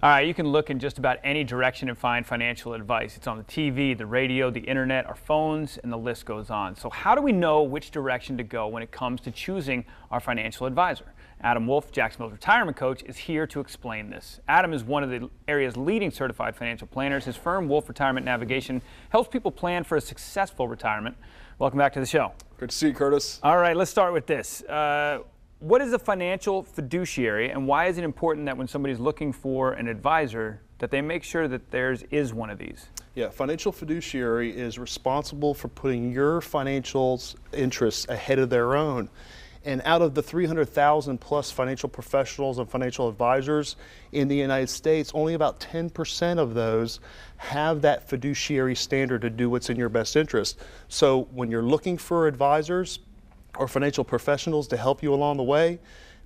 All right, you can look in just about any direction and find financial advice. It's on the TV, the radio, the internet, our phones, and the list goes on. So how do we know which direction to go when it comes to choosing our financial advisor? Adam Wolf, Jacksonville's retirement coach, is here to explain this. Adam is one of the area's leading certified financial planners. His firm, Wolf Retirement Navigation, helps people plan for a successful retirement. Welcome back to the show. Good to see you, Curtis. All right, let's start with this. What is a financial fiduciary, and why is it important that when somebody's looking for an advisor that they make sure that theirs is one of these? Yeah, financial fiduciary is responsible for putting your financial interests ahead of their own. And out of the 300,000 plus financial professionals and financial advisors in the United States, only about 10% of those have that fiduciary standard to do what's in your best interest. So when you're looking for advisors or financial professionals to help you along the way,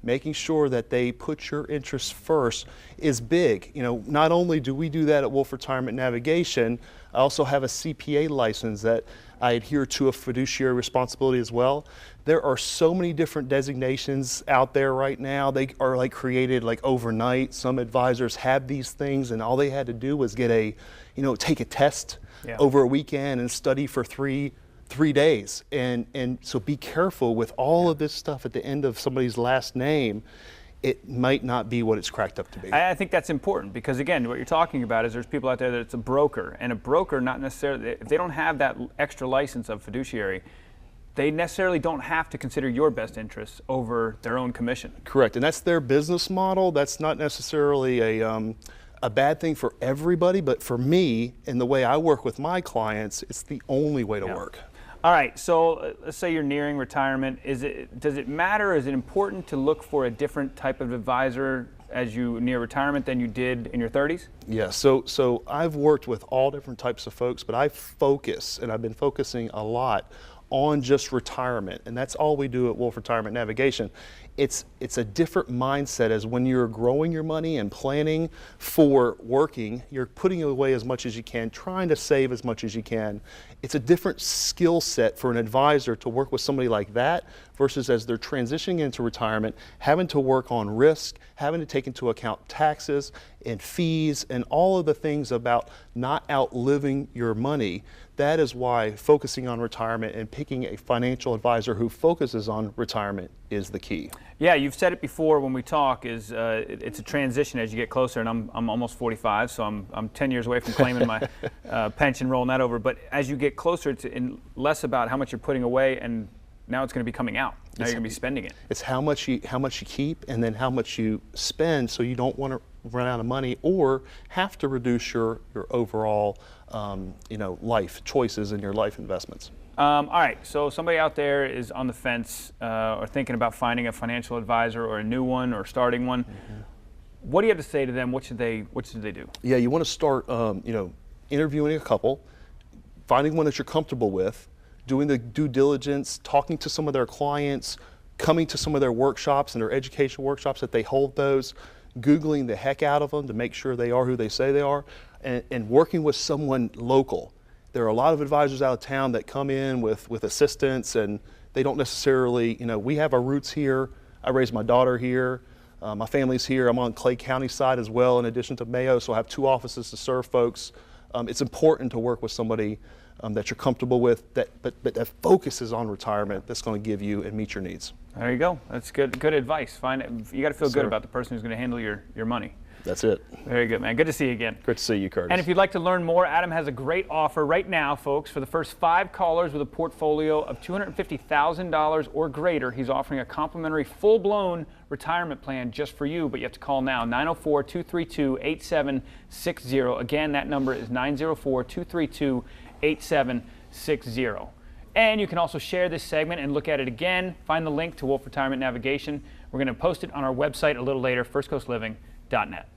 making sure that they put your interests first is big. You know, not only do we do that at Wolf Retirement Navigation, I also have a CPA license that I adhere to a fiduciary responsibility as well. There are so many different designations out there right now. They are like created like overnight. Some advisors have these things and all they had to do was get take a test over a weekend and study for three days. And so be careful with all of this stuff at the end of somebody's last name. It might not be what it's cracked up to be. I think that's important because, again, what you're talking about is there's people out there that it's a broker, and a broker not necessarily, if they don't have that extra license of fiduciary, they necessarily don't have to consider your best interests over their own commission. Correct, and that's their business model. That's not necessarily a bad thing for everybody, but for me and the way I work with my clients, it's the only way to work. All right, so let's say you're nearing retirement. Does it matter? Is it important to look for a different type of advisor as you near retirement than you did in your 30s? Yeah, so I've worked with all different types of folks, but I've been focusing a lot on just retirement, and that's all we do at Wolf Retirement Navigation. It's a different mindset as when you're growing your money and planning for working, you're putting away as much as you can, trying to save as much as you can. It's a different skill set for an advisor to work with somebody like that versus as they're transitioning into retirement, having to work on risk, having to take into account taxes and fees and all of the things about not outliving your money. That is why focusing on retirement and picking a financial advisor who focuses on retirement is the key. Yeah, you've said it before when we talk, it's a transition as you get closer, and I'm almost 45, so I'm 10 years away from claiming my pension, rolling that over. But as you get closer, it's less about how much you're putting away, and now it's going to be coming out. Now you're going to be spending it. It's how much you keep and then how much you spend, so you don't want to run out of money or have to reduce your overall life choices and your life investments. All right, so somebody out there is on the fence or thinking about finding a financial advisor or a new one or starting one. Mm-hmm. What do you have to say to them? What should they do? Yeah, you want to start interviewing a couple, finding one that you're comfortable with, doing the due diligence, talking to some of their clients, coming to some of their workshops and their education workshops that they hold those, Googling the heck out of them to make sure they are who they say they are, and working with someone local. There are a lot of advisors out of town that come in with assistants, and they don't necessarily, we have our roots here. I raised my daughter here. My family's here. I'm on Clay County side as well, in addition to Mayo, so I have 2 offices to serve folks. It's important to work with somebody that you're comfortable with, but that focuses on retirement, that's going to give you and meet your needs. There you go. That's good advice. You got to feel good about the person who's going to handle your money. That's it. Very good, man. Good to see you again. Great to see you, Curtis. And if you'd like to learn more, Adam has a great offer right now, folks. For the first 5 callers with a portfolio of $250,000 or greater, he's offering a complimentary full-blown retirement plan just for you, but you have to call now, 904-232-8760. Again, that number is 904-232-8760. And you can also share this segment and look at it again. Find the link to Wolf Retirement Navigation. We're going to post it on our website a little later, firstcoastliving.net.